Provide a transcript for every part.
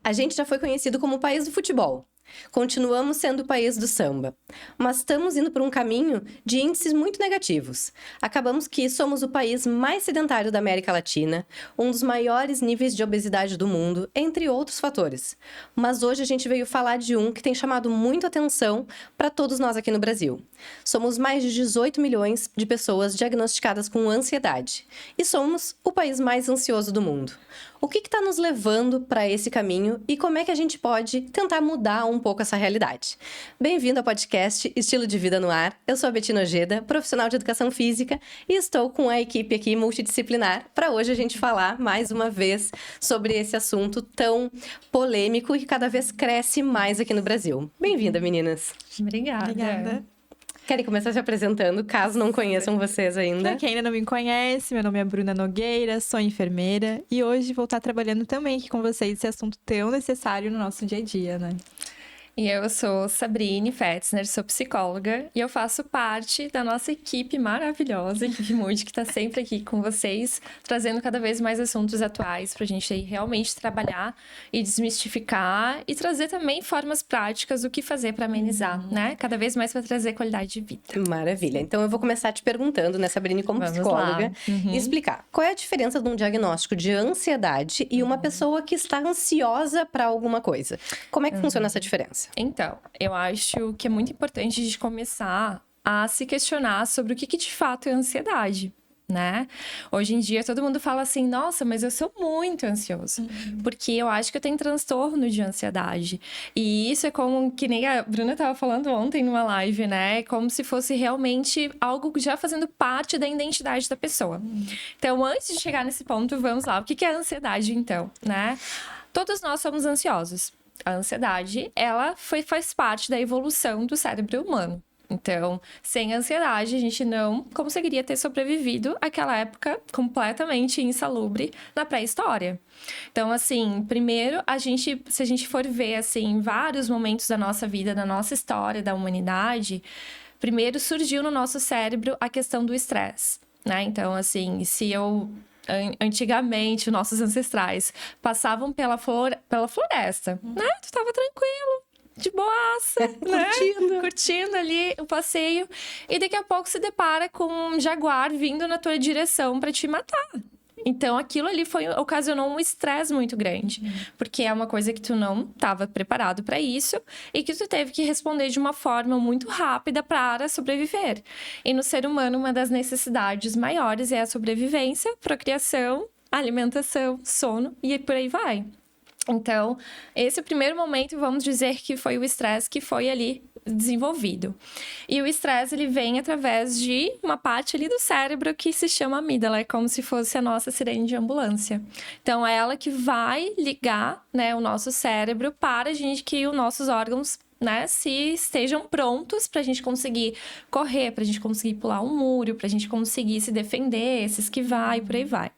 A gente já foi conhecido como o país do futebol. Continuamos sendo o país do samba, mas estamos indo por um caminho de índices muito negativos. Acabamos que somos o país mais sedentário da América Latina, um dos maiores níveis de obesidade do mundo, entre outros fatores. Mas hoje a gente veio falar de um que tem chamado muito atenção para todos nós aqui no Brasil. Somos mais de 18 milhões de pessoas diagnosticadas com ansiedade e somos o país mais ansioso do mundo. O que está nos levando para esse caminho e como é que a gente pode tentar mudar um pouco essa realidade? Bem-vindo ao podcast Estilo de Vida no Ar. Eu sou a Betina Ojeda, profissional de educação física, e estou com a equipe aqui multidisciplinar para hoje a gente falar mais uma vez sobre esse assunto tão polêmico e que cada vez cresce mais aqui no Brasil. Bem-vinda, meninas. Obrigada. Querem começar se apresentando, caso não conheçam vocês ainda? Pra quem ainda não me conhece, meu nome é Bruna Nogueira, sou enfermeira e hoje vou estar trabalhando também aqui com vocês esse assunto tão necessário no nosso dia a dia, né? E eu sou Sabrine Fetzner, sou psicóloga e eu faço parte da nossa equipe maravilhosa, equipe Mood, que está sempre aqui com vocês, trazendo cada vez mais assuntos atuais para a gente aí realmente trabalhar e desmistificar e trazer também formas práticas do que fazer para amenizar, né? Cada vez mais para trazer qualidade de vida. Maravilha. Então eu vou começar te perguntando, né, Sabrine, como Vamos psicóloga, lá. e explicar qual é a diferença de um diagnóstico de ansiedade e uma pessoa que está ansiosa para alguma coisa. Como é que funciona essa diferença? Então, eu acho que é muito importante a gente começar a se questionar sobre o que de fato é ansiedade, né? Hoje em dia, todo mundo fala assim, nossa, mas eu sou muito ansioso. Porque eu acho que eu tenho transtorno de ansiedade. E isso é como, que nem a Bruna estava falando ontem numa live, né? Como se fosse realmente algo já fazendo parte da identidade da pessoa. Então, antes de chegar nesse ponto, vamos lá. O que é a ansiedade, então, né? Todos nós somos ansiosos. A ansiedade, ela faz parte da evolução do cérebro humano. Então, sem ansiedade, a gente não conseguiria ter sobrevivido àquela época completamente insalubre na pré-história. Então, assim, primeiro, se a gente for ver, assim, em vários momentos da nossa vida, da nossa história, da humanidade, primeiro surgiu no nosso cérebro a questão do estresse, né? Então, assim, antigamente, nossos ancestrais passavam pela floresta, né? Tu tava tranquilo, de boaça, né? Curtindo ali o passeio. E daqui a pouco se depara com um jaguar vindo na tua direção para te matar. Então, aquilo ali ocasionou um estresse muito grande. Porque é uma coisa que tu não estava preparado para isso e que tu teve que responder de uma forma muito rápida para sobreviver. E no ser humano, uma das necessidades maiores é a sobrevivência, procriação, alimentação, sono e por aí vai. Então, esse primeiro momento, vamos dizer que foi o estresse que foi ali desenvolvido. E o estresse, ele vem através de uma parte ali do cérebro que se chama amígdala, é como se fosse a nossa sirene de ambulância. Então, é ela que vai ligar, né, o nosso cérebro para que os nossos órgãos, né, se estejam prontos para a gente conseguir correr, para a gente conseguir pular um muro, para a gente conseguir se defender, se esquivar e por aí vai.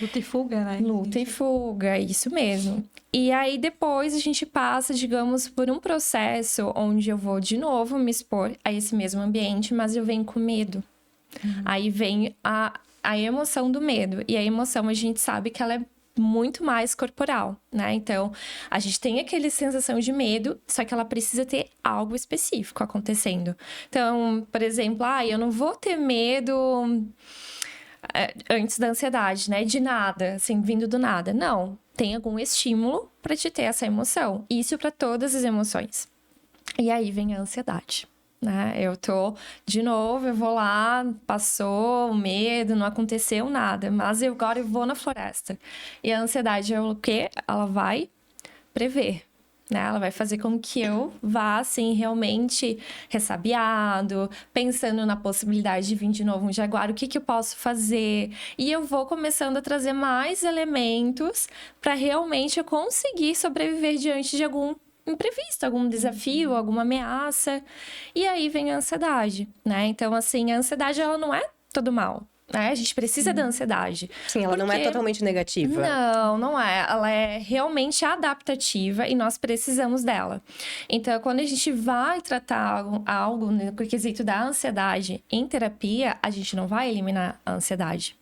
Luta e fuga, né? Luta e fuga, isso mesmo. E aí, depois, a gente passa, digamos, por um processo onde eu vou, de novo, me expor a esse mesmo ambiente, mas eu venho com medo. Aí vem a emoção do medo. E a emoção, a gente sabe que ela é muito mais corporal, né? Então, a gente tem aquela sensação de medo, só que ela precisa ter algo específico acontecendo. Então, por exemplo, eu não vou ter medo antes da ansiedade, né? De nada, assim, vindo do nada. Não. Tem algum estímulo para te ter essa emoção. Isso para todas as emoções. E aí vem a ansiedade, né? De novo, eu vou lá, passou o medo, não aconteceu nada. Mas agora eu vou na floresta. E a ansiedade é o quê? Ela vai prever. Né? Ela vai fazer com que eu vá, assim, realmente ressabiado, pensando na possibilidade de vir de novo um jaguar, o que eu posso fazer? E eu vou começando a trazer mais elementos para realmente eu conseguir sobreviver diante de algum imprevisto, algum desafio, alguma ameaça. E aí vem a ansiedade, né? Então, assim, a ansiedade, ela não é todo mal. né? A gente precisa da ansiedade. Sim, ela não é totalmente negativa. Não é. Ela é realmente adaptativa e nós precisamos dela. Então, quando a gente vai tratar algo no quesito da ansiedade em terapia, a gente não vai eliminar a ansiedade.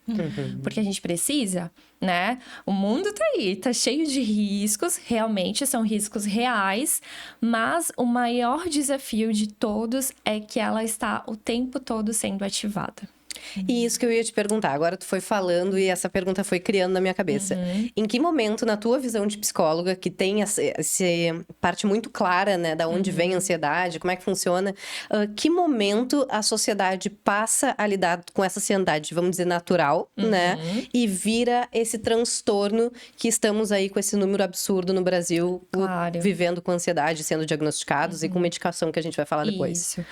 Porque a gente precisa, né? O mundo tá aí, tá cheio de riscos, realmente são riscos reais, mas o maior desafio de todos é que ela está o tempo todo sendo ativada. E isso que eu ia te perguntar. Agora tu foi falando e essa pergunta foi criando na minha cabeça. Em que momento, na tua visão de psicóloga, que tem essa parte muito clara, né, da onde vem a ansiedade, como é que funciona, que momento a sociedade passa a lidar com essa ansiedade, vamos dizer, natural, né, e vira esse transtorno que estamos aí com esse número absurdo no Brasil, Claro. vivendo com ansiedade, sendo diagnosticados e com medicação que a gente vai falar depois. Isso.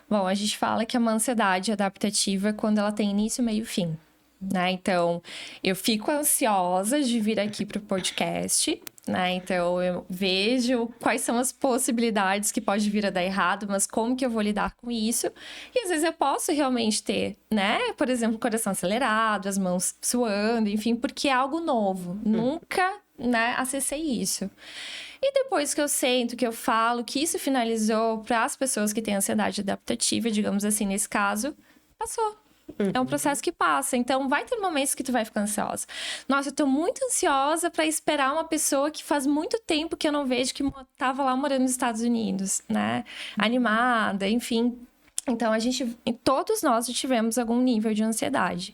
Bom, a gente fala que é uma ansiedade adaptativa quando ela tem início, meio e fim, né? Então, eu fico ansiosa de vir aqui pro podcast, né? Então, eu vejo quais são as possibilidades que pode vir a dar errado, mas como que eu vou lidar com isso. E às vezes eu posso realmente ter, né? Por exemplo, o coração acelerado, as mãos suando, enfim, porque é algo novo. Nunca, né, acessei isso. E depois que eu sento, que eu falo, que isso finalizou para as pessoas que têm ansiedade adaptativa, digamos assim, nesse caso, passou. É um processo que passa. Então, vai ter momentos que tu vai ficar ansiosa. Nossa, eu tô muito ansiosa para esperar uma pessoa que faz muito tempo que eu não vejo, que tava lá morando nos Estados Unidos, né? Animada, enfim. Então, todos nós já tivemos algum nível de ansiedade.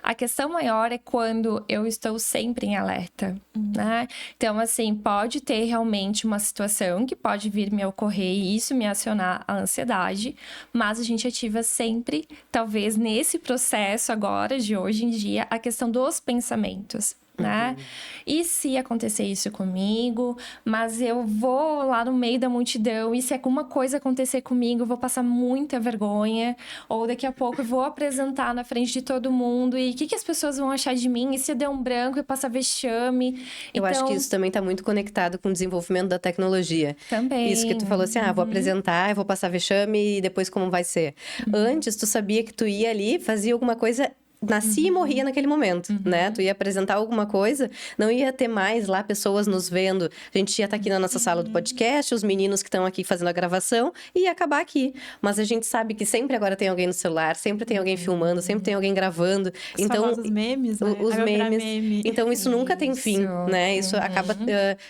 A questão maior é quando eu estou sempre em alerta, né? Então, assim, pode ter realmente uma situação que pode vir me ocorrer e isso me acionar a ansiedade, mas a gente ativa sempre, talvez nesse processo agora, de hoje em dia, a questão dos pensamentos. Né? E se acontecer isso comigo, mas eu vou lá no meio da multidão e se alguma coisa acontecer comigo, eu vou passar muita vergonha, ou daqui a pouco eu vou apresentar na frente de todo mundo e o que as pessoas vão achar de mim? E se eu der um branco e passar vexame? Eu acho que isso também está muito conectado com o desenvolvimento da tecnologia. Também. Isso que tu falou assim, vou apresentar, eu vou passar vexame e depois como vai ser. Antes, tu sabia que tu ia ali, fazia alguma coisa, nascia e morria naquele momento, né? Tu ia apresentar alguma coisa, não ia ter mais lá pessoas nos vendo. A gente ia estar aqui na nossa sala do podcast, os meninos que estão aqui fazendo a gravação, e ia acabar aqui. Mas a gente sabe que sempre agora tem alguém no celular, sempre tem alguém filmando, sempre tem alguém gravando. Então, os memes, né? Os memes. Meme. Então, isso nunca tem fim, né? Isso acaba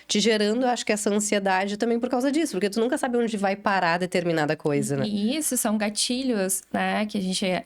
te gerando, acho que essa ansiedade também por causa disso, porque tu nunca sabe onde vai parar determinada coisa, né? E isso são gatilhos, né?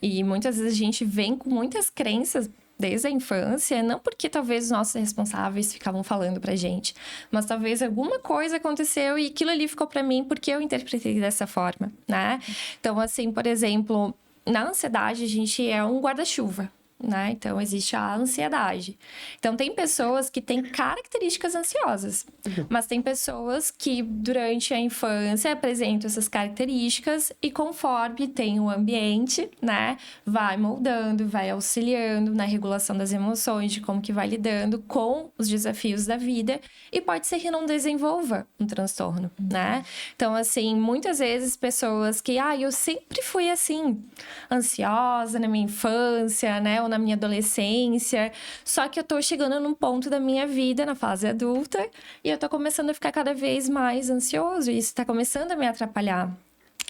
E muitas vezes a gente vem com muitas crenças desde a infância, não porque talvez os nossos responsáveis ficavam falando pra gente, mas talvez alguma coisa aconteceu e aquilo ali ficou pra mim porque eu interpretei dessa forma, né? Então, assim, por exemplo, na ansiedade a gente é um guarda-chuva, né? Então, existe a ansiedade. Então, tem pessoas que têm características ansiosas, mas tem pessoas que, durante a infância, apresentam essas características e, conforme tem o ambiente, né? Vai moldando, vai auxiliando na regulação das emoções, de como que vai lidando com os desafios da vida e pode ser que não desenvolva um transtorno, né? Então, assim, muitas vezes pessoas que, eu sempre fui assim, ansiosa na minha infância, né? Ou na minha adolescência, só que eu tô chegando num ponto da minha vida, na fase adulta, e eu tô começando a ficar cada vez mais ansioso, e isso tá começando a me atrapalhar.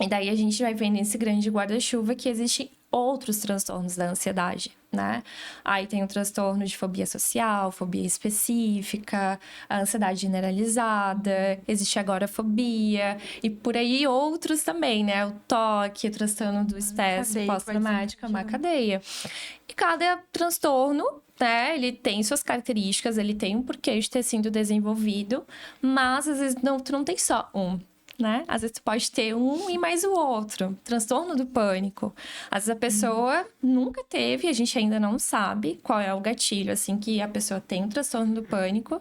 E daí a gente vai vendo esse grande guarda-chuva que existem outros transtornos da ansiedade, né? Aí tem o transtorno de fobia social, fobia específica, a ansiedade generalizada, existe agorafobia e por aí outros também, né? O TOC, o transtorno do estresse pós-traumático, é uma cadeia. E cada transtorno, né, ele tem suas características, ele tem um porquê de ter sido desenvolvido, mas às vezes tu não tem só um. Né? Às vezes tu pode ter um e mais o outro. Transtorno do pânico. Às vezes a pessoa nunca teve, a gente ainda não sabe qual é o gatilho, assim, que a pessoa tem o transtorno do pânico.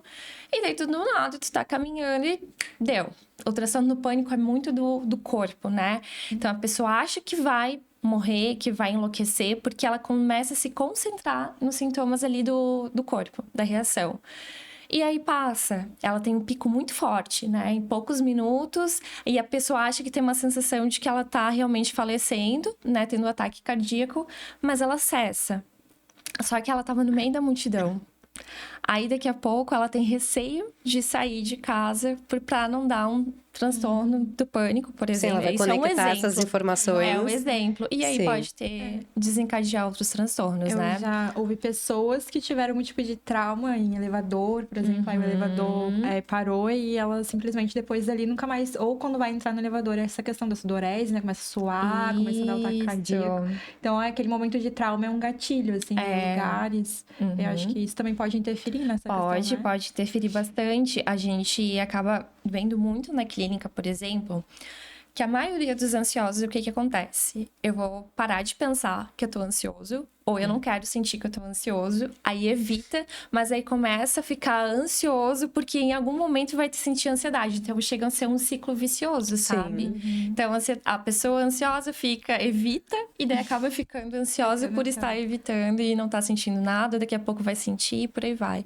E daí, do nada, tu tá caminhando e deu. O transtorno do pânico é muito do corpo, né? Então, a pessoa acha que vai morrer, que vai enlouquecer, porque ela começa a se concentrar nos sintomas ali do corpo, da reação. E aí passa, ela tem um pico muito forte, né? Em poucos minutos, e a pessoa acha que tem uma sensação de que ela tá realmente falecendo, né? Tendo um ataque cardíaco, mas ela cessa. Só que ela tava no meio da multidão. Aí, daqui a pouco, ela tem receio de sair de casa pra não dar um transtorno do pânico, por Sim, exemplo. ela vai Isso é um conectar exemplo. essas informações. É um exemplo. E aí Sim. pode desencadear outros transtornos, Eu né? já ouvi pessoas que tiveram um tipo de trauma em elevador, por exemplo, aí o elevador parou e ela simplesmente depois dali nunca mais, ou quando vai entrar no elevador, essa questão da sudorese, né, começa a suar, começa a dar ataque cardíaco. Então, aquele momento de trauma é um gatilho, assim, em lugares. Eu acho que isso também pode interferir nessa questão, né? Pode interferir bastante. A gente acaba vendo muito na clínica, por exemplo, que a maioria dos ansiosos, o que acontece? Eu vou parar de pensar que eu tô ansioso, ou eu não quero sentir que eu tô ansioso, aí evita, mas aí começa a ficar ansioso, porque em algum momento vai sentir ansiedade. Então, chega a ser um ciclo vicioso, sabe? Então, a pessoa ansiosa evita, e daí acaba ficando ansiosa por estar evitando e não tá sentindo nada, daqui a pouco vai sentir e por aí vai.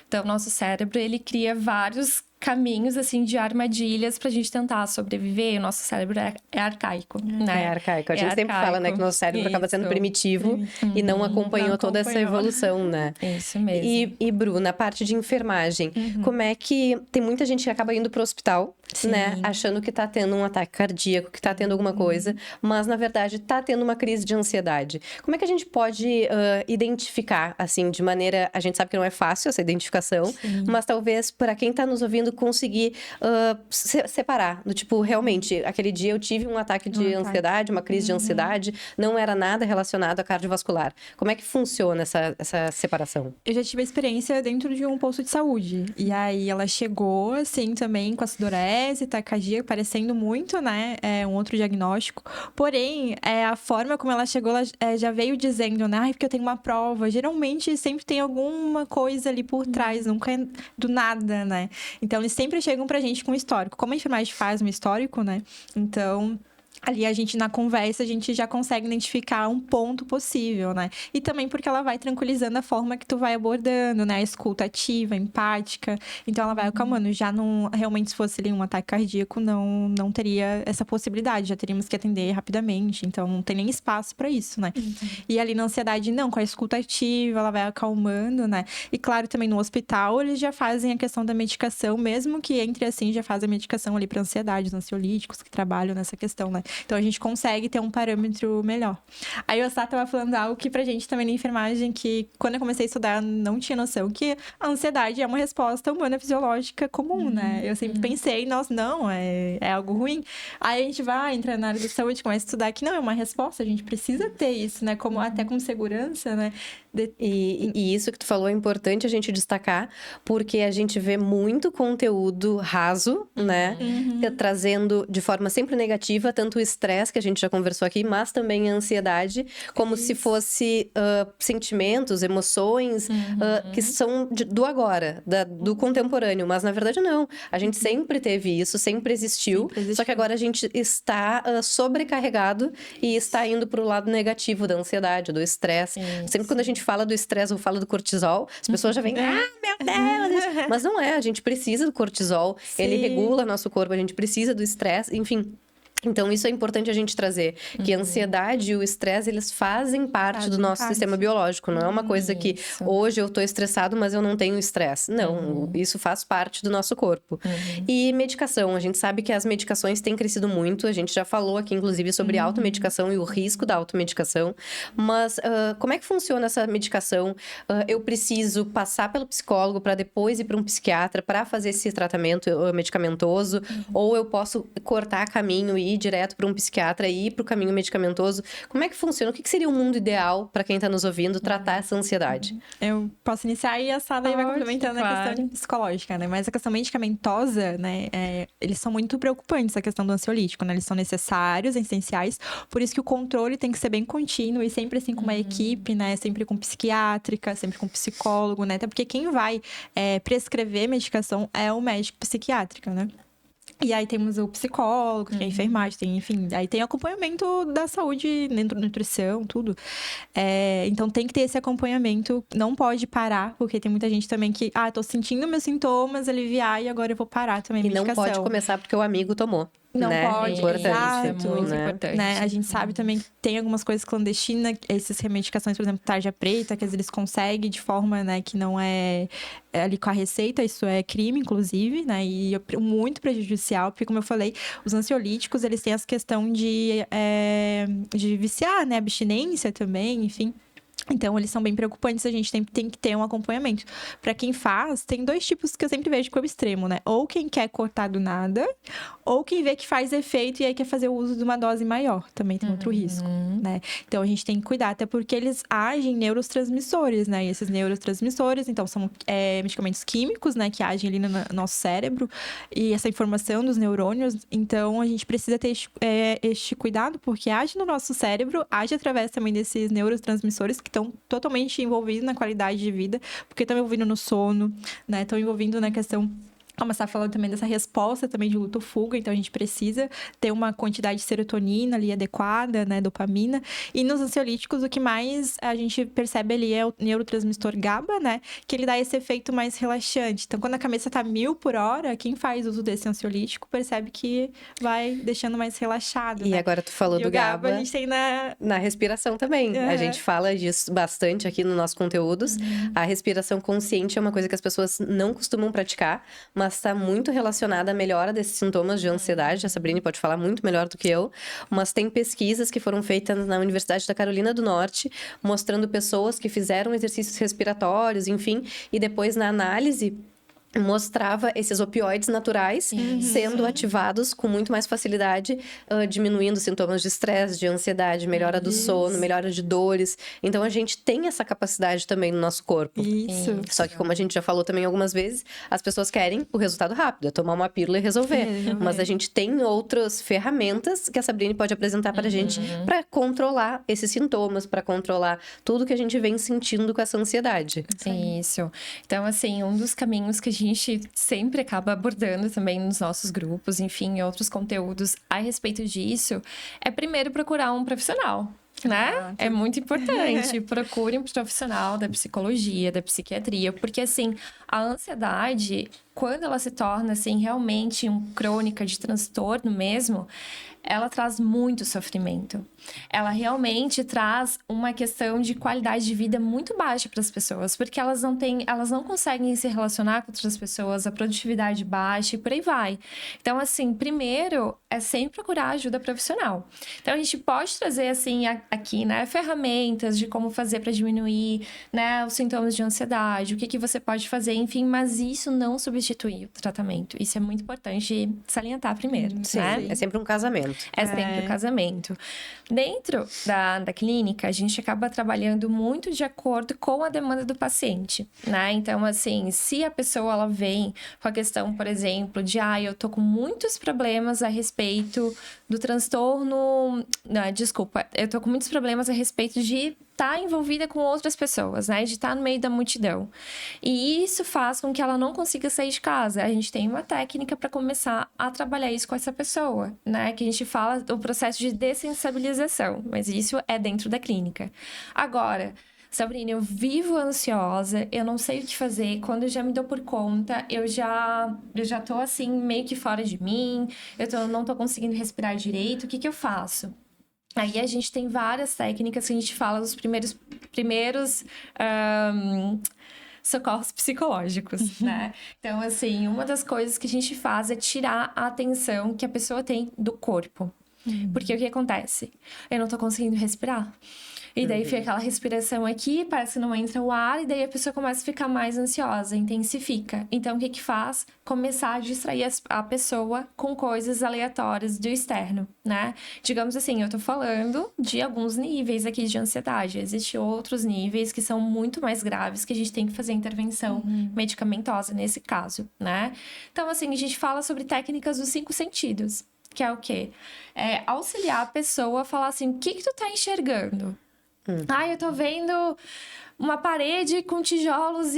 Então, o nosso cérebro, ele cria vários caminhos, assim, de armadilhas pra gente tentar sobreviver. O nosso cérebro é arcaico, né? É arcaico. A gente sempre fala, né, que o nosso cérebro acaba sendo primitivo e não acompanhou toda essa evolução, né? Isso mesmo. E Bru, na parte de enfermagem, como é que tem muita gente que acaba indo pro hospital, né, achando que tá tendo um ataque cardíaco, que tá tendo alguma coisa, mas na verdade tá tendo uma crise de ansiedade. Como é que a gente pode identificar, assim, de maneira... A gente sabe que não é fácil essa identificação, mas talvez para quem tá nos ouvindo conseguir separar, do tipo, realmente, aquele dia eu tive um ataque de ansiedade, uma crise de ansiedade, não era nada relacionado a cardiovascular. Como é que funciona essa separação? Eu já tive a experiência dentro de um posto de saúde. E aí ela chegou, assim, também com a sudorese, taquicardia, parecendo muito, né? Um outro diagnóstico. Porém, a forma como ela chegou, ela já veio dizendo, né? Ai, porque eu tenho uma prova. Geralmente, sempre tem alguma coisa ali por trás, nunca é do nada, né? Então, eles sempre chegam pra gente com histórico. Como a enfermagem faz um histórico, né? Então... Ali a gente, na conversa, a gente já consegue identificar um ponto possível, né? E também porque ela vai tranquilizando a forma que tu vai abordando, né? A escuta ativa, empática. Então, ela vai acalmando. Já não... Realmente, se fosse ali um ataque cardíaco, não teria essa possibilidade. Já teríamos que atender rapidamente. Então, não tem nem espaço para isso, né? E ali na ansiedade, não. Com a escuta ativa, ela vai acalmando, né? E, claro, também no hospital, eles já fazem a questão da medicação. Mesmo que entre assim, já fazem a medicação ali para ansiedade, os ansiolíticos que trabalham nessa questão, né? Então, a gente consegue ter um parâmetro melhor. Aí, o Sá tava falando algo que pra gente também na enfermagem, que quando eu comecei a estudar, eu não tinha noção, que a ansiedade é uma resposta humana fisiológica comum, né? Eu sempre pensei, nossa, não, é algo ruim. Aí, a gente vai entrar na área da saúde, começa a estudar que não, é uma resposta, a gente precisa ter isso, né? Como, até com segurança, né? E isso que tu falou é importante a gente destacar, porque a gente vê muito conteúdo raso, né? Trazendo de forma sempre negativa, tanto o estresse, que a gente já conversou aqui, mas também a ansiedade, como se fosse sentimentos, emoções que são do agora, do contemporâneo. Mas, na verdade, não. A gente sempre teve isso, sempre existiu. Só que agora a gente está sobrecarregado e está indo para o lado negativo da ansiedade, do estresse. Sempre quando a gente fala do estresse ou fala do cortisol, as pessoas já vêm, meu Deus! Mas não é, a gente precisa do cortisol, ele regula nosso corpo, a gente precisa do estresse, enfim. Então, isso é importante a gente trazer, que a ansiedade e o estresse, eles fazem parte do nosso sistema biológico. Não é uma coisa que hoje eu tô estressado, mas eu não tenho estresse. Não, isso faz parte do nosso corpo. E medicação, a gente sabe que as medicações têm crescido muito, a gente já falou aqui, inclusive, sobre automedicação e o risco da automedicação. Mas, como é que funciona essa medicação? Eu preciso passar pelo psicólogo para depois ir para um psiquiatra para fazer esse tratamento medicamentoso? Ou eu posso cortar caminho e ir direto para um psiquiatra e ir para o caminho medicamentoso? Como é que funciona? O que seria o mundo ideal para quem está nos ouvindo tratar essa ansiedade? Eu posso iniciar e a Sara vai complementando a questão psicológica, né? Mas a questão medicamentosa, né? Eles são muito preocupantes, a questão do ansiolítico, né? Eles são necessários, essenciais. Por isso que o controle tem que ser bem contínuo e sempre assim com uma equipe, né? Sempre com psiquiátrica, sempre com psicólogo, né? Até porque quem vai prescrever medicação é o médico psiquiátrico, né? E aí temos o psicólogo, que é enfermagem, tem, enfim, aí tem acompanhamento da saúde, nutrição, tudo. Então tem que ter esse acompanhamento, não pode parar, porque tem muita gente também que, tô sentindo meus sintomas, aliviar e agora eu vou parar também a medicação. E não pode começar porque o amigo tomou. Não né? pode, Importante, exato, muito né? importante. Né? A gente sabe também que tem algumas coisas clandestinas, essas remedicações, por exemplo, tarja preta, que às vezes eles conseguem de forma, né, que não é ali com a receita, isso é crime, inclusive, né, e muito prejudicial, porque, como eu falei, os ansiolíticos, eles têm essa questão de viciar, né, abstinência também, enfim. Então, eles são bem preocupantes, a gente tem que ter um acompanhamento. Para quem faz, tem 2 tipos que eu sempre vejo como extremo, né? Ou quem quer cortar do nada, ou quem vê que faz efeito e aí quer fazer o uso de uma dose maior. Também tem outro risco, né? Então, a gente tem que cuidar, até porque eles agem em neurotransmissores, né? E esses neurotransmissores, então, são medicamentos químicos, né? Que agem ali no nosso cérebro. E essa informação dos neurônios, então, a gente precisa ter este cuidado, porque age no nosso cérebro, age através também desses neurotransmissores que estão totalmente envolvidos na qualidade de vida, porque estão envolvidos no sono, né? Estão envolvidos na questão, como você está falando também dessa resposta também de luto-fuga, então a gente precisa ter uma quantidade de serotonina ali adequada, né, dopamina. E nos ansiolíticos, o que mais a gente percebe ali é o neurotransmissor GABA, né, que ele dá esse efeito mais relaxante. Então, quando a cabeça tá 1000 por hora, quem faz uso desse ansiolítico percebe que vai deixando mais relaxado, E né? agora tu falou E do o GABA, a gente tem na respiração também. A gente fala disso bastante aqui nos nossos conteúdos. A respiração consciente é uma coisa que as pessoas não costumam praticar, mas está muito relacionada à melhora desses sintomas de ansiedade. A Sabrine pode falar muito melhor do que eu, mas tem pesquisas que foram feitas na Universidade da Carolina do Norte, mostrando pessoas que fizeram exercícios respiratórios, enfim, e depois na análise mostrava esses opioides naturais sendo ativados com muito mais facilidade, diminuindo sintomas de estresse, de ansiedade, melhora do sono, melhora de dores. Então, a gente tem essa capacidade também no nosso corpo. Isso. Só que, como a gente já falou também algumas vezes, as pessoas querem o resultado rápido, é tomar uma pílula e resolver. Mas a gente tem outras ferramentas que a Sabrine pode apresentar pra gente para controlar esses sintomas, para controlar tudo que a gente vem sentindo com essa ansiedade. Isso. Então, assim, um dos caminhos que a gente sempre acaba abordando também nos nossos grupos, enfim, em outros conteúdos a respeito disso, é primeiro procurar um profissional. Né? É muito importante. Procure um profissional da psicologia, da psiquiatria, porque assim, a ansiedade, quando ela se torna assim realmente crônica de transtorno mesmo, ela traz muito sofrimento. Ela realmente traz uma questão de qualidade de vida muito baixa para as pessoas, porque elas não conseguem se relacionar com outras pessoas, a produtividade baixa e por aí vai. Então, assim, primeiro é sempre procurar ajuda profissional. Então, a gente pode trazer, assim, aqui, né, ferramentas de como fazer para diminuir, né, os sintomas de ansiedade, o que você pode fazer, enfim, mas isso não substitui o tratamento. Isso é muito importante salientar primeiro, Sim, né? é sempre um casamento. É sempre o casamento. Dentro da clínica, a gente acaba trabalhando muito de acordo com a demanda do paciente, né? Então, assim, se a pessoa, ela vem com a questão, por exemplo, de, eu tô com muitos problemas a respeito do transtorno... Não, desculpa, eu tô com muitos problemas a respeito de estar envolvida com outras pessoas, né? De estar no meio da multidão. E isso faz com que ela não consiga sair de casa. A gente tem uma técnica para começar a trabalhar isso com essa pessoa, né? Que a gente fala do processo de dessensibilização, mas isso é dentro da clínica. Agora, Sabrina, eu vivo ansiosa, eu não sei o que fazer. Quando eu já me dou por conta, eu já tô assim, meio que fora de mim, não tô conseguindo respirar direito, o que eu faço? Aí a gente tem várias técnicas que a gente fala dos primeiros socorros psicológicos, né? Então, assim, uma das coisas que a gente faz é tirar a atenção que a pessoa tem do corpo. Porque o que acontece? Eu não tô conseguindo respirar. E daí fica aquela respiração aqui, parece que não entra o ar, e daí a pessoa começa a ficar mais ansiosa, intensifica. Então, o que faz? Começar a distrair a pessoa com coisas aleatórias do externo, né? Digamos assim, eu tô falando de alguns níveis aqui de ansiedade. Existem outros níveis que são muito mais graves, que a gente tem que fazer intervenção medicamentosa nesse caso, né? Então, assim, a gente fala sobre técnicas dos 5 sentidos, que é o quê? É auxiliar a pessoa a falar assim, o que tu tá enxergando? Eu tô vendo uma parede com tijolos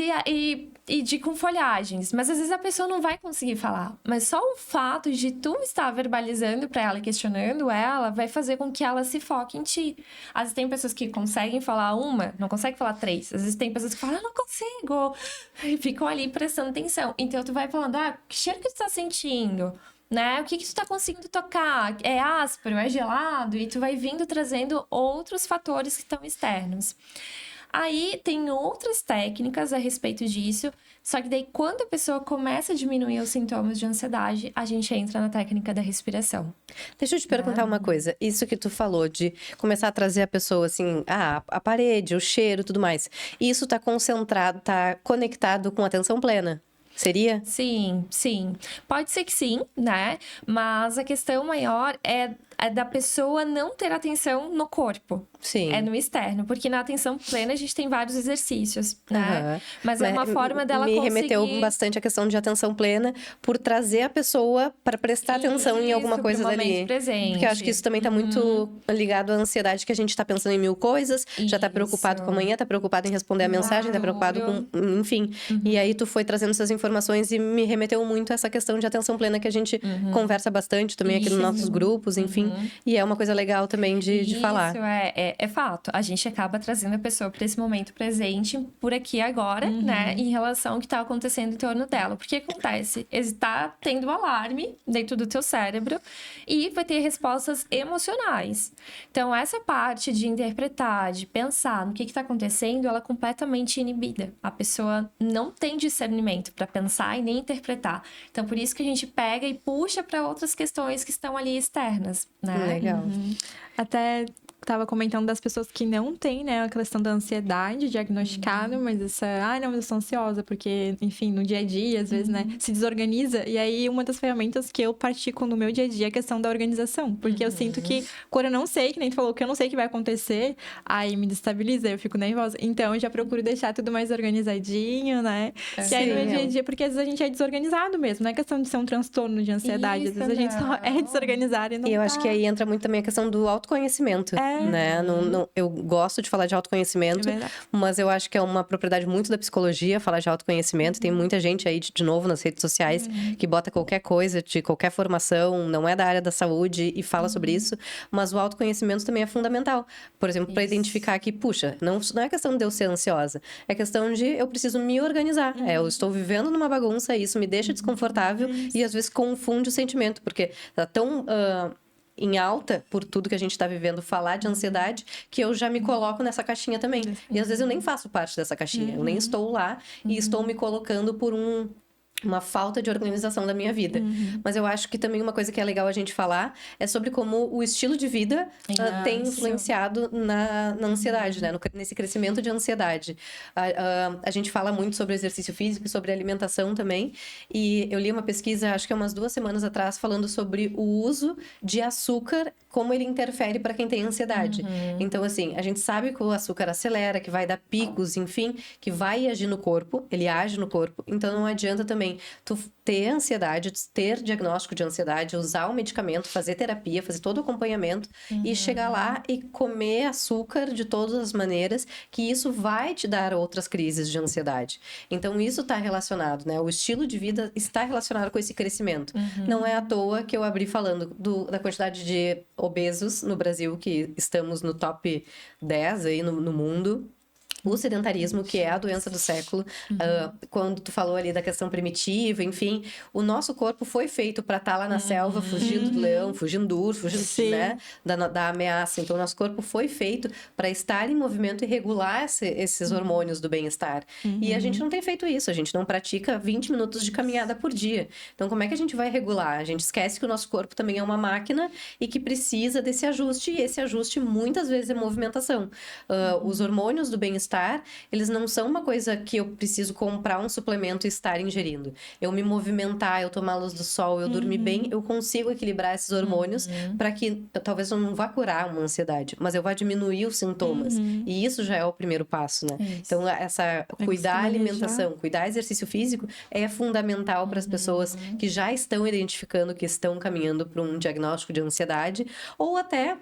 com folhagens. Mas às vezes a pessoa não vai conseguir falar. Mas só o fato de tu estar verbalizando pra ela, questionando ela, vai fazer com que ela se foque em ti. Às vezes tem pessoas que conseguem falar uma, não conseguem falar 3. Às vezes tem pessoas que falam, eu não consigo. E ficam ali prestando atenção. Então tu vai falando, que cheiro que tu tá sentindo? né? O que tu tá conseguindo tocar? É áspero, é gelado? E tu vai vindo trazendo outros fatores que estão externos. Aí tem outras técnicas a respeito disso, só que daí quando a pessoa começa a diminuir os sintomas de ansiedade, a gente entra na técnica da respiração. Deixa eu te perguntar uma coisa. Isso que tu falou de começar a trazer a pessoa assim, a parede, o cheiro, tudo mais. Isso tá concentrado, tá conectado com atenção plena? Seria? Sim, sim. Pode ser que sim, né? Mas a questão maior é da pessoa não ter atenção no corpo. Sim. É no externo, porque na atenção plena a gente tem vários exercícios, né? Aham. Mas é uma forma dela me conseguir... remeteu bastante a questão de atenção plena por trazer a pessoa para prestar atenção em alguma Isso, coisa pro dali. momento presente. Porque eu acho que isso também tá muito ligado à ansiedade, que a gente tá pensando em mil coisas, já tá preocupado Isso. com amanhã, tá preocupado em responder a mensagem, tá preocupado com... Enfim. E aí tu foi trazendo essas informações e me remeteu muito a essa questão de atenção plena que a gente conversa bastante também aqui nos nossos grupos, enfim. E é uma coisa legal também de falar. Isso é fato. A gente acaba trazendo a pessoa para esse momento presente, por aqui e agora, né? Em relação ao que está acontecendo em torno dela. Porque acontece? Está tendo um alarme dentro do teu cérebro e vai ter respostas emocionais. Então, essa parte de interpretar, de pensar no que está acontecendo, ela é completamente inibida. A pessoa não tem discernimento para pensar e nem interpretar. Então, por isso que a gente pega e puxa para outras questões que estão ali externas, né? Legal. Até estava comentando das pessoas que não têm, né, a questão da ansiedade diagnosticada, mas essa, não, eu sou ansiosa, porque, enfim, no dia a dia, às vezes, né, se desorganiza. E aí, uma das ferramentas que eu pratico no meu dia a dia é a questão da organização. Porque eu sinto que, quando eu não sei, que nem tu falou, que eu não sei o que vai acontecer, aí me destabiliza, eu fico nervosa. Então, eu já procuro deixar tudo mais organizadinho, né? E aí, no meu dia a dia, porque às vezes a gente é desorganizado mesmo, não é questão de ser um transtorno de ansiedade. Às vezes a gente só é desorganizado e não E eu tá... acho que aí entra muito também a questão do autoconhecimento, né? Eu gosto de falar de autoconhecimento, É verdade. mas eu acho que é uma propriedade muito da psicologia falar de autoconhecimento. Tem muita gente aí, de novo, nas redes sociais, que bota qualquer coisa, de qualquer formação, não é da área da saúde e fala sobre isso, mas o autoconhecimento também é fundamental. Por exemplo, para identificar que, puxa, não é questão de eu ser ansiosa, é questão de eu preciso me organizar. Eu estou vivendo numa bagunça, isso me deixa desconfortável e às vezes confunde o sentimento, porque tá tão... em alta, por tudo que a gente está vivendo, falar de ansiedade, que eu já me coloco nessa caixinha também. E às vezes eu nem faço parte dessa caixinha, eu nem estou lá e estou me colocando por uma falta de organização da minha vida. Mas eu acho que também uma coisa que é legal a gente falar é sobre como o estilo de vida tem influenciado na ansiedade, né? Nesse crescimento de ansiedade. A gente fala muito sobre exercício físico e sobre alimentação também. E eu li uma pesquisa, acho que umas 2 semanas atrás, falando sobre o uso de açúcar, como ele interfere para quem tem ansiedade. Então, assim, a gente sabe que o açúcar acelera, que vai dar picos, enfim, que vai agir no corpo, ele age no corpo. Então, não adianta também tu ter ansiedade, ter diagnóstico de ansiedade, usar o medicamento, fazer terapia, fazer todo o acompanhamento e chegar lá e comer açúcar de todas as maneiras, que isso vai te dar outras crises de ansiedade. Então, isso está relacionado, né? O estilo de vida está relacionado com esse crescimento. Não é à toa que eu abri falando da quantidade de obesos no Brasil, que estamos no top 10 aí no mundo. O sedentarismo, que é a doença do século, quando tu falou ali da questão primitiva, enfim, o nosso corpo foi feito para estar lá na selva, fugindo do leão, fugindo do urso, fugindo, né, da ameaça. Então, o nosso corpo foi feito para estar em movimento e regular esses hormônios do bem-estar. E a gente não tem feito isso, a gente não pratica 20 minutos de caminhada por dia. Então, como é que a gente vai regular? A gente esquece que o nosso corpo também é uma máquina e que precisa desse ajuste, e esse ajuste muitas vezes é movimentação. Os hormônios do bem-estar, eles não são uma coisa que eu preciso comprar um suplemento e estar ingerindo. Eu me movimentar, eu tomar luz do sol, eu dormir bem, eu consigo equilibrar esses hormônios para que talvez eu não vá curar uma ansiedade, mas eu vá diminuir os sintomas. E isso já é o primeiro passo, né? Então, cuidar a alimentação, cuidar exercício físico é fundamental para as pessoas que já estão identificando que estão caminhando para um diagnóstico de ansiedade, ou até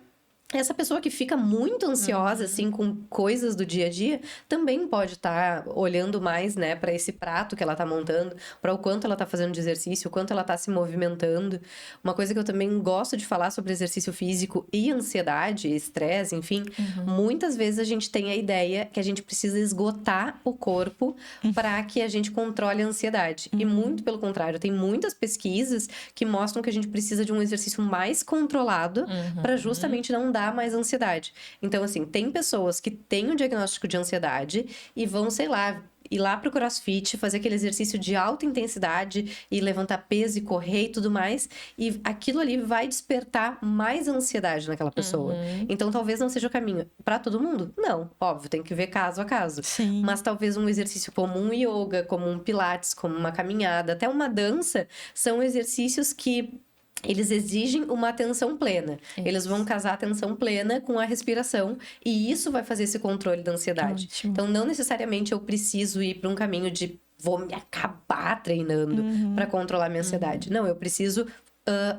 Essa pessoa que fica muito ansiosa, assim, com coisas do dia a dia, também pode estar olhando mais, né, para esse prato que ela tá montando, para o quanto ela tá fazendo de exercício, o quanto ela tá se movimentando. Uma coisa que eu também gosto de falar sobre exercício físico e ansiedade, estresse, enfim, muitas vezes a gente tem a ideia que a gente precisa esgotar o corpo para que a gente controle a ansiedade. E muito pelo contrário, tem muitas pesquisas que mostram que a gente precisa de um exercício mais controlado para justamente não dar mais ansiedade. Então, assim, tem pessoas que têm o diagnóstico de ansiedade e vão, sei lá, ir lá pro CrossFit, fazer aquele exercício de alta intensidade e levantar peso e correr e tudo mais, e aquilo ali vai despertar mais ansiedade naquela pessoa. Então, talvez não seja o caminho para todo mundo. Não, óbvio, tem que ver caso a caso. Sim. Mas talvez um exercício como um yoga, como um pilates, como uma caminhada, até uma dança, são exercícios que eles exigem uma atenção plena. Eles vão casar a atenção plena com a respiração e isso vai fazer esse controle da ansiedade. Ótimo. Então, não necessariamente eu preciso ir para um caminho de vou me acabar treinando para controlar minha ansiedade. Não, eu preciso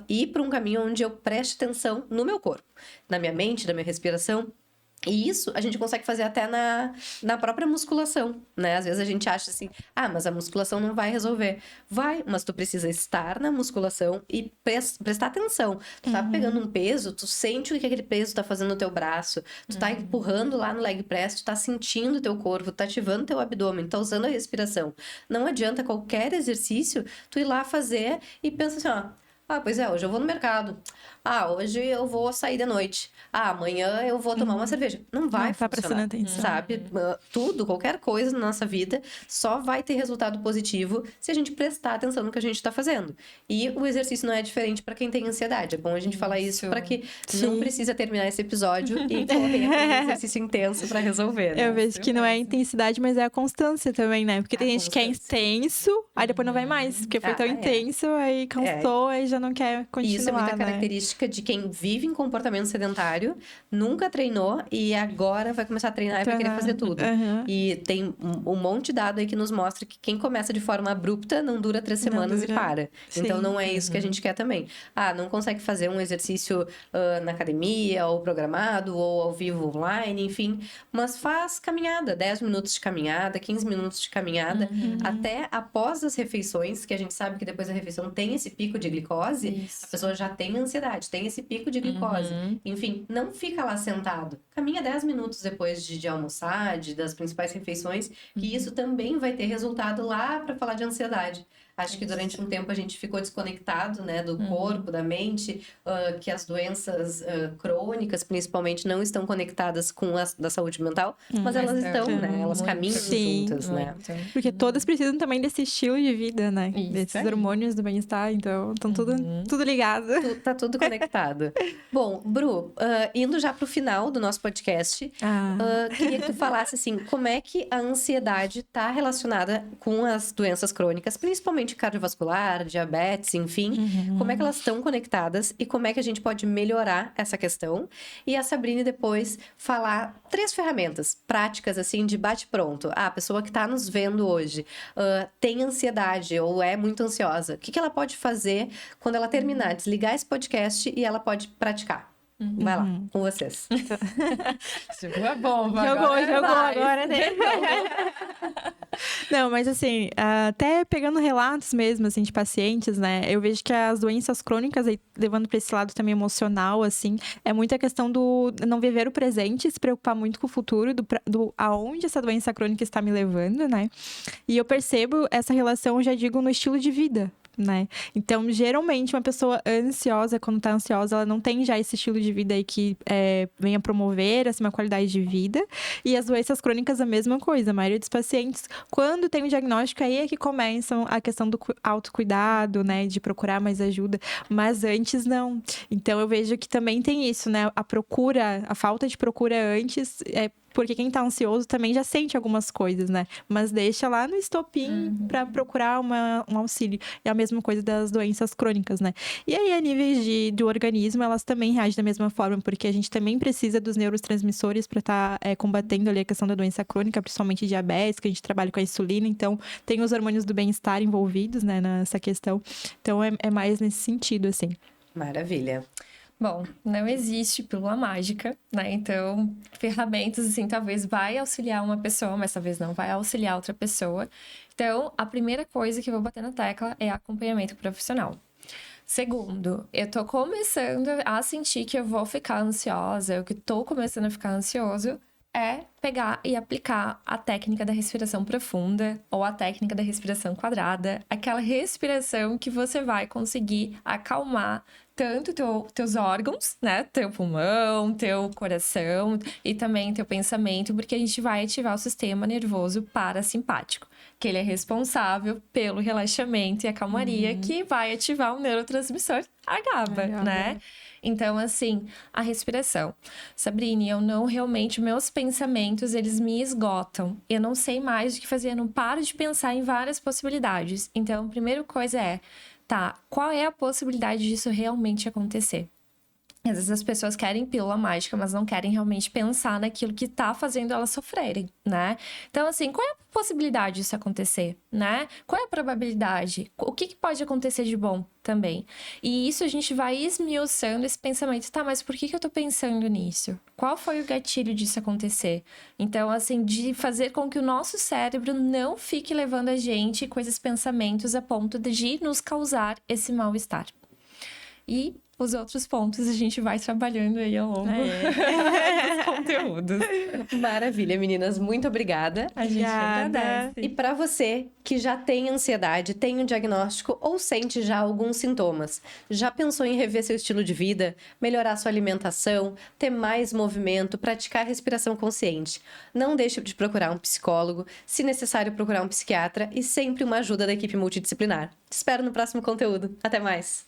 ir para um caminho onde eu preste atenção no meu corpo, na minha mente, na minha respiração. E isso a gente consegue fazer até na própria musculação, né? Às vezes a gente acha assim, mas a musculação não vai resolver. Vai, mas tu precisa estar na musculação e prestar atenção. Tu tá pegando um peso, tu sente o que aquele peso tá fazendo no teu braço, tu tá empurrando lá no leg press, tu tá sentindo o teu corpo, tá ativando teu abdômen, tá usando a respiração. Não adianta qualquer exercício tu ir lá fazer e pensa assim, pois é, hoje eu vou no mercado. Hoje eu vou sair de noite. Amanhã eu vou tomar uma cerveja. Não vai tá prestando funcionar, atenção. sabe? Tudo, qualquer coisa na nossa vida só vai ter resultado positivo se a gente prestar atenção no que a gente tá fazendo. E o exercício não é diferente para quem tem ansiedade. É bom a gente falar isso para que não precisa terminar esse episódio e correr para um exercício intenso para resolver, né? Eu vejo que não é a intensidade, mas é a constância também, né? Porque tem gente que é intenso, aí depois não vai mais. Porque foi tão intenso, aí cansou, aí já não quer continuar, isso é muita né? característica de quem vive em comportamento sedentário, nunca treinou e agora vai começar a treinar e vai querer fazer tudo. E tem um monte de dado aí que nos mostra que quem começa de forma abrupta não dura 3 semanas e para. Sim. Então, não é isso que a gente quer também. Não consegue fazer um exercício na academia, ou programado, ou ao vivo online, enfim. Mas faz caminhada, 10 minutos de caminhada, 15 minutos de caminhada, até após as refeições, que a gente sabe que depois da refeição tem esse pico de glicose, a pessoa já tem ansiedade, tem esse pico de glicose. Enfim, não fica lá sentado. Caminha 10 minutos depois de almoçar, das principais refeições, que isso também vai ter resultado lá para falar de ansiedade. Acho que durante um tempo a gente ficou desconectado, né, do corpo, da mente, que as doenças crônicas, principalmente, não estão conectadas com as da saúde mental, mas elas estão, né? Elas caminham juntas, né? Porque todas precisam também desse estilo de vida, né? Desses hormônios do bem-estar, então estão tudo ligado. Tá tudo conectado. Bom, Bru, indo já pro final do nosso podcast, queria que tu falasse assim, como é que a ansiedade tá relacionada com as doenças crônicas, principalmente cardiovascular, diabetes, enfim, como é que elas estão conectadas e como é que a gente pode melhorar essa questão. E a Sabrine depois falar 3 ferramentas práticas, assim, de bate-pronto. A pessoa que está nos vendo hoje tem ansiedade ou é muito ansiosa. O que ela pode fazer quando ela terminar, desligar esse podcast e ela pode praticar? Vai lá, com vocês. Jogou a bomba. Jogou agora, né? Não, mas assim, até pegando relatos mesmo, assim, de pacientes, né? Eu vejo que as doenças crônicas, aí, levando para esse lado também emocional, assim, é muita questão do não viver o presente, se preocupar muito com o futuro, do aonde essa doença crônica está me levando, né? E eu percebo essa relação, eu já digo, no estilo de vida, né? Então, geralmente, uma pessoa ansiosa, quando tá ansiosa, ela não tem já esse estilo de vida aí que venha promover assim, uma qualidade de vida. E as doenças crônicas, a mesma coisa. A maioria dos pacientes, quando tem o diagnóstico, aí é que começam a questão do autocuidado, né? De procurar mais ajuda. Mas antes, não. Então, eu vejo que também tem isso, né? A falta de procura antes porque quem tá ansioso também já sente algumas coisas, né? Mas deixa lá no estopim para procurar um auxílio. É a mesma coisa das doenças crônicas, né? E aí, a níveis do organismo, elas também reagem da mesma forma, porque a gente também precisa dos neurotransmissores para estar combatendo ali a questão da doença crônica, principalmente diabetes, que a gente trabalha com a insulina. Então, tem os hormônios do bem-estar envolvidos, né, nessa questão. Então, é mais nesse sentido, assim. Maravilha. Bom, não existe pílula mágica, né? Então, ferramentas, assim, talvez vai auxiliar uma pessoa, mas talvez não vai auxiliar outra pessoa. Então, a primeira coisa que eu vou bater na tecla é acompanhamento profissional. Segundo, eu tô começando a sentir que eu vou ficar ansiosa, eu que tô começando a ficar ansioso, é pegar e aplicar a técnica da respiração profunda ou a técnica da respiração quadrada, aquela respiração que você vai conseguir acalmar tanto teus órgãos, né? Teu pulmão, teu coração e também teu pensamento, porque a gente vai ativar o sistema nervoso parasimpático, que ele é responsável pelo relaxamento e a calmaria, que vai ativar o neurotransmissor a GABA, né? Então, assim, a respiração. Sabrine, eu não realmente, meus pensamentos, eles me esgotam. Eu não sei mais o que fazer, eu não paro de pensar em várias possibilidades. Então, a primeira coisa é, tá, qual é a possibilidade disso realmente acontecer? Às vezes as pessoas querem pílula mágica, mas não querem realmente pensar naquilo que tá fazendo elas sofrerem, né? Então, assim, qual é a possibilidade disso acontecer, né? Qual é a probabilidade? O que pode acontecer de bom também? E isso a gente vai esmiuçando esse pensamento. Tá, mas por que eu tô pensando nisso? Qual foi o gatilho disso acontecer? Então, assim, de fazer com que o nosso cérebro não fique levando a gente com esses pensamentos a ponto de nos causar esse mal-estar. E os outros pontos a gente vai trabalhando aí ao longo dos conteúdos. Maravilha, meninas. Muito obrigada. A gente agradece. E para você que já tem ansiedade, tem um diagnóstico ou sente já alguns sintomas, já pensou em rever seu estilo de vida, melhorar sua alimentação, ter mais movimento, praticar respiração consciente? Não deixe de procurar um psicólogo, se necessário procurar um psiquiatra e sempre uma ajuda da equipe multidisciplinar. Te espero no próximo conteúdo. Até mais!